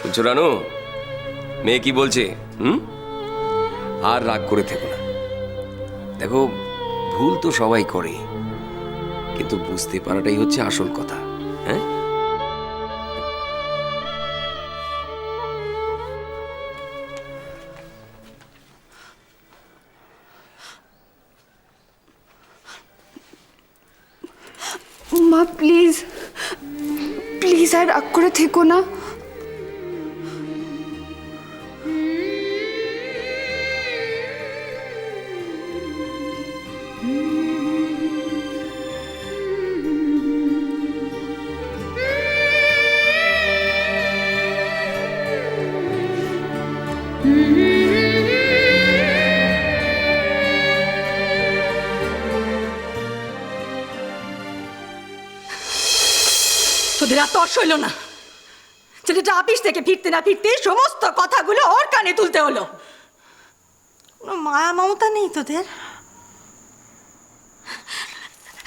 শুনছো রানু, মেয়ে কি বলছে? আর রাগ করে থেকো না। দেখো, ভুল তো সবাই করে, কিন্তু বুঝতে পারাটাই হচ্ছে আসল কথা। হ্যাঁ, মা প্লিজ প্লিজ আর রাগ করে থেকো না। তোদের আর তর্স হইল না? ছেলেটা অফিস থেকে ফিরতে না ফিরতে সমস্ত কথাগুলো ওর কানে তুলতে হলো। কোনো মায়া মমতা নেই তোদের?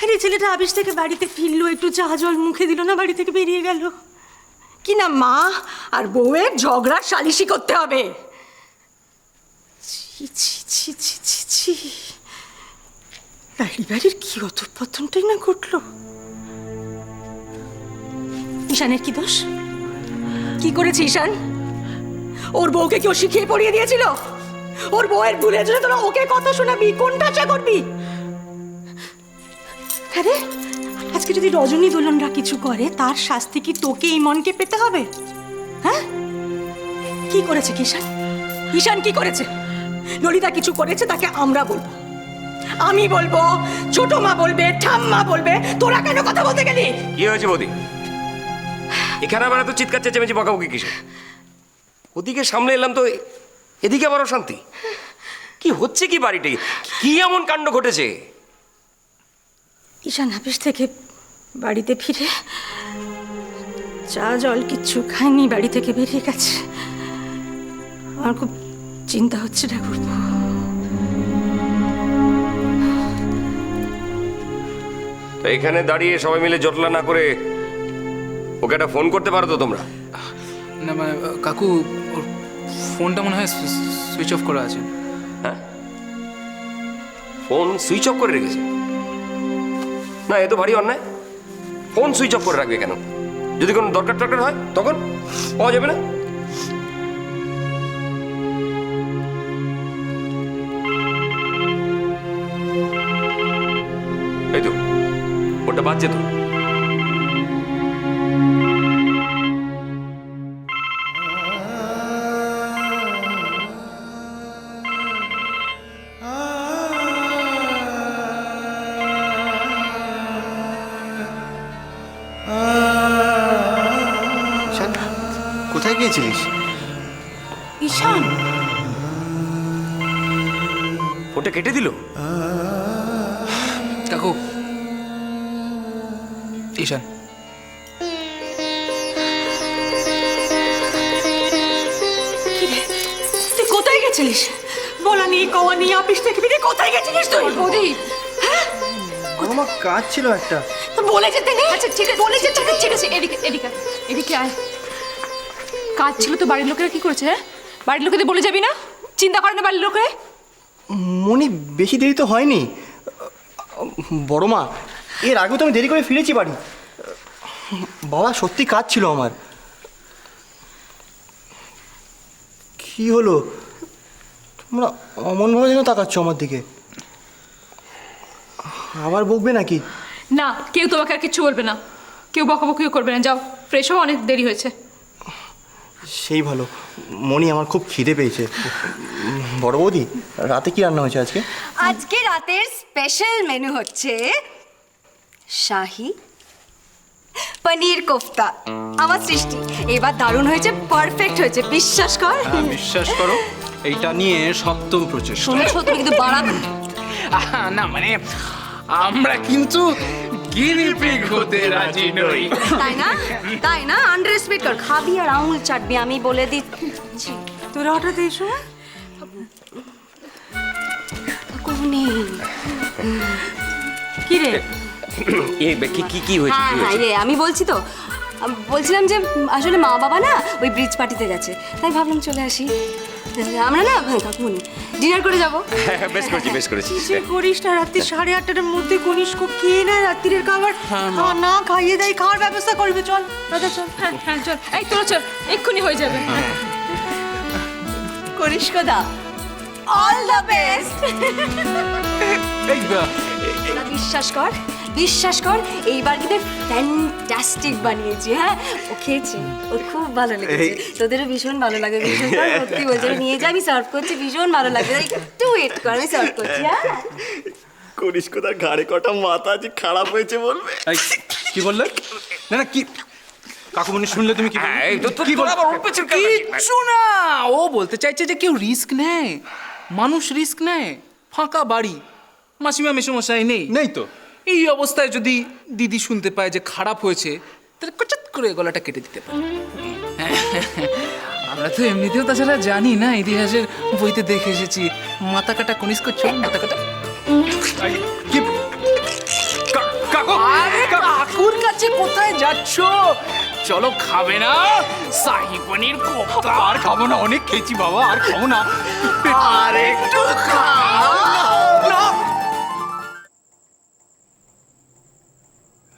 আরে ছেলেটা অফিস থেকে বাড়িতে ফিরলো, একটু চা জল মুখে দিল না, বাড়ি থেকে বেরিয়ে গেল। কি না মা আর বউয়ের ঝগড়া সালিশি করতে হবে? ছি ছি ছি ছি ছি ছি, বাড়ির কি অধঃপতনটাই না ঘটলো। ঈশানের কি দোষ? কি করেছে ঈশান? ওর বউকে কি ও শিখিয়ে পড়িয়ে দিয়েছিল? ওর বউয়ের ভুলের জন্য তোরা ওকে কথা শোনাবি, কোনটা আশা করবি? আরে আজকে যদি রজনী দোলনরা কিছু করে, তার শাস্তি কি তোকে ইমনকে পেতে হবে? হ্যাঁ, কি করেছে ঈশান? ঈশান কি করেছে? ললিতা কিছু করেছে, তাকে আমরা বলবো, আমি বলবো, ছোট মা বলবে, ঠাম্মা বলবে, তোরা কেন কথা বলতে গেলি? কি হয়েছে বৌদি? এখানে আবার এত চিৎকার চেঁচামেচি বকাবকি কিসে? ওদিকে সামনে এলাম তো, এদিকে আবার অশান্তি। কি হচ্ছে কি বাড়িতে? কি এমন কাণ্ড ঘটেছে? ঈশান অফিস থেকে বাড়িতে ফিরে চা জল কিচ্ছু খায়নি, বাড়ি থেকে বেরিয়ে গেছে। আমার খুব চিন্তা হচ্ছে ঠাকুরপো। তো এখানে দাঁড়িয়ে সবাই মিলে জটলা না করে ওকে একটা ফোন করতে পারো তো তোমরা? না মানে কাকু, ওর ফোনটা মনে হয় সুইচ অফ করা আছে। হ্যাঁ, ফোন সুইচ অফ করে রেখেছে? না, এ তো ভারী অন্যায়। ফোন সুইচ অফ করে রাখবে কেন? যদি কোনো দরকার টরকার হয় তখন পাওয়া যাবে না? এই তো ওটা বাজছে তো। ঈশান, কোথায় গিয়েছিলিস? ঈশান ওটা কেটে দিল? কাকু, ঈশান তুই কোথায় গেছিলিস? বলা নেই, কওয়া নেই, অফিস থেকে ফিরে কোথায় গেছিলিস তুই? বৌদি আমার কাজ ছিল একটা। তো বলে যেতে নেই? আচ্ছা ঠিক আছে, বলে যেতে ঠিক আছে, এদিকে এদিকে এদিকে আয়। কাজ ছিল তো, বাড়ির লোকেরা কি করেছে? হ্যাঁ, বাড়ির লোকেদের বলে যাবি না? চিন্তা করে না বাড়ির লোকেরা? মনি, বেশি দেরি তো হয়নি। বড় মা, এর আগেও তো আমি দেরি করে ফিরেছি বাড়ি। বাবা, সত্যি কাজ ছিল আমার। কি হলো? তোমরা অমনভাবে যেন তাকাচ্ছ আমার দিকে। আবার বকবে নাকি? না, কেউ তোমাকে আর কিছু বলবে না, কেউ বকাবকিও করবে না। যাও, ফ্রেশ হও, অনেক দেরি হয়েছে। সেই ভালো। মনি, আমার খুব খিদে পেয়েছে। বড় বৌদি, রাতে কি রান্না হয়েছে আজকে? আজকে রাতের স্পেশাল মেনু হচ্ছে শাহি পনির কোফতা। আমার সৃষ্টি, এবার দারুণ হয়েছে, পারফেক্ট হয়েছে, বিশ্বাস কর। বিশ্বাস করো, এইটা নিয়ে সপ্তম প্রচেষ্টা। শুনেছো তুমি কিন্তু বাড়াবে। না মানে আমরা কিন্তু গিনিপিগ হতে রাজি নই। তাই না? তাই না? আন্ডার এস্টিমেট কর, খাবি আর আঙুল চাটবি, আমি বলে দিচ্ছি। তোরা হঠাৎ এই সময়? কোনে কি রে? কি কি কি হয়েছে? হ্যাঁ কি হ্যাঁ, হয়েছে? আমি বলছি তো, বলছিলাম যে আসলে মা বাবা না ওই ব্রিজ পার্টিতে গেছে, তাই ভাবলাম চলে আসি। আমরা না কাকুমনি ডিনার করে যাবো। বেশ করেছি বেশ করেছি। কিসে করিস না, রাত্রি 8:30টার মধ্যে কনিষ্ক খেয়ে না রাত্রির খাবার না খাইয়ে দেয়, খাওয়ার ব্যবস্থা করবে। চল রাজা চল। হ্যাঁ হ্যাঁ চল, এই তোরা চল, এক্ষুনি হয়ে যাবে। কনিষ্কদা অল দ্য বেস্ট। এই বা- বিশ্বাস কর বিশ্বাস কর, এইবার কিন্তু ফ্যান্টাস্টিক বানিয়েছি। হ্যাঁ ও খেয়েছে, ওর খুব ভালো লেগেছে, তোদেরও ভীষণ ভালো লাগে। ভীষণ সত্যি বলছি, আমি নিয়ে যা, আমি সার্ভ করছি, ভীষণ ভালো লাগবে। একটু ওয়েট কর, আমি সার্ভ করছি। হ্যাঁ কনিষ্কদার ঘাড়ে কটা মাথা আছে, খারাপ হয়েছে বলবে। এই, কি বললে? না না কি কাকুমনি শুনলে তুমি কি বললে? হ্যাঁ, এই তো কি বল আবার ওর পেছনে কেন লাগছিস? কিচ্ছু না, ও বলতে চাইছে যে কেউ রিস্ক নেয়, মানুষ রিস্ক নেয়। ফাঁকা বাড়ি, মাসিমা মেসোমশাই নেই। নেই তো। এই অবস্থায় যদি দিদি শুনতে পায় যে খারাপ হয়েছে, তাহলে কচাত করে গলাটা কেটে দিতে পারে। আমরা তো এমনিতেও তাছাড়া জানি না, ইতিহাসের বইতে দেখে এসেছি মাথা কাটা কনিষ্ক চোখ মাথা কাটা। কি কাকু আরে কাকুর কাছে কোথায় যাচ্ছ? চলো, খাবে না শাহী পনির কোফতা? আর খাবো না, অনেক খেয়েছি বাবা, আর খাবো না। আর একটু খাও না।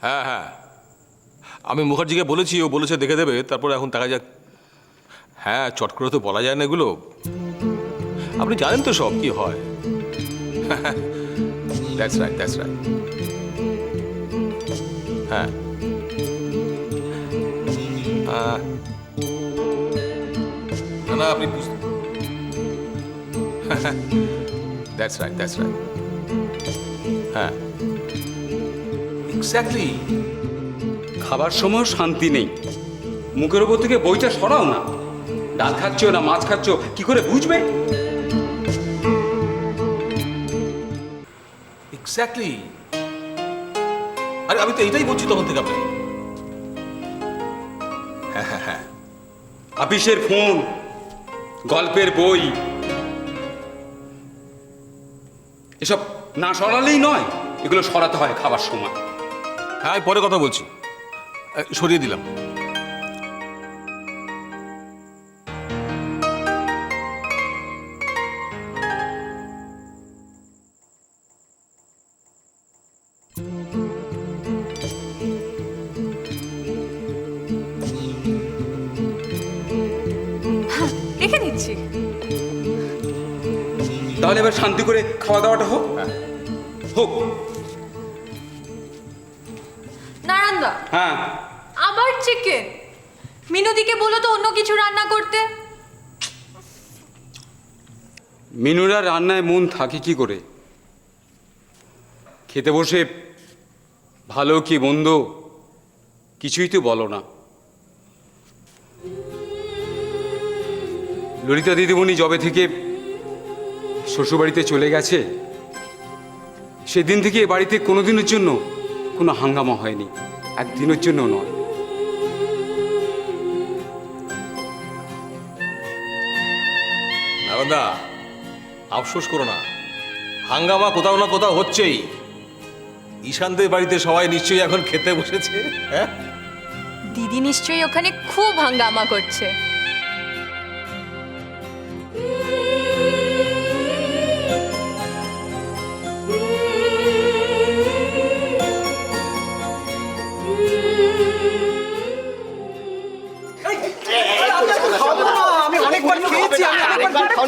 হ্যাঁ হ্যাঁ, আমি মুখার্জিকে বলেছি, ও বলেছে দেখে দেবে, তারপর এখন দেখা যাক। হ্যাঁ, চট করে তো বলা যায় না এগুলো, আপনি জানেন তো সব কি হয়। That's right that's right. হ্যাঁ না না, আপনি বুঝতে দ্যাটস রাইট দ্যাটস রাইট। হ্যাঁ এক্স্যাক্টলি। খাবার সময় শান্তি নেই, মুখের ওপর থেকে বইটা সরাও না। ডাল খাচ্ছ না মাছ খাচ্ছ কি করে বুঝবে? এক্স্যাক্টলি। আরে আমি তো এইটাই বলছি তখন থেকে আপনাকে। অফিসের ফোন, গল্পের বই, এসব না সরালেই নয়, এগুলো সরাতে হয় খাবার সময়। হ্যাঁ, আমি পরে কথা বলছি, সরিয়ে দিলাম। রেখে দিচ্ছি। তাহলে এবার শান্তি করে খাওয়া দাওয়াটা হোক। হোক। নারায়ণদা, হ্যাঁ, আবার চিকেন? মিনুদিকে বলো তো অন্য কিছু রান্না করতে। মিনুরা রান্নায় মন থাকে কি করে? খেতে বসে ভালো কি মন্দ কিছুই তো বলো না। ললিতা দিদিমণি যবে থেকে শ্বশুরবাড়িতে চলে গেছে, সেদিন থেকে এ বাড়িতে কোনোদিনের জন্য কোনো হাঙ্গামা হয়নি, একদিনের জন্য নয়। নারায়ণদা, আফসোস করো না, হাঙ্গামা কোথাও না কোথাও হচ্ছেই। ঈশানদের বাড়িতে সবাই নিশ্চয়ই এখন খেতে বসেছে। হ্যাঁ, দিদি নিশ্চয়ই ওখানে খুব হাঙ্গামা করছে। আমি অনেকবার খেয়েছি, আমি অনেকবার খাওয়া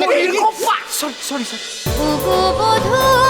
সরি সরি। বধূ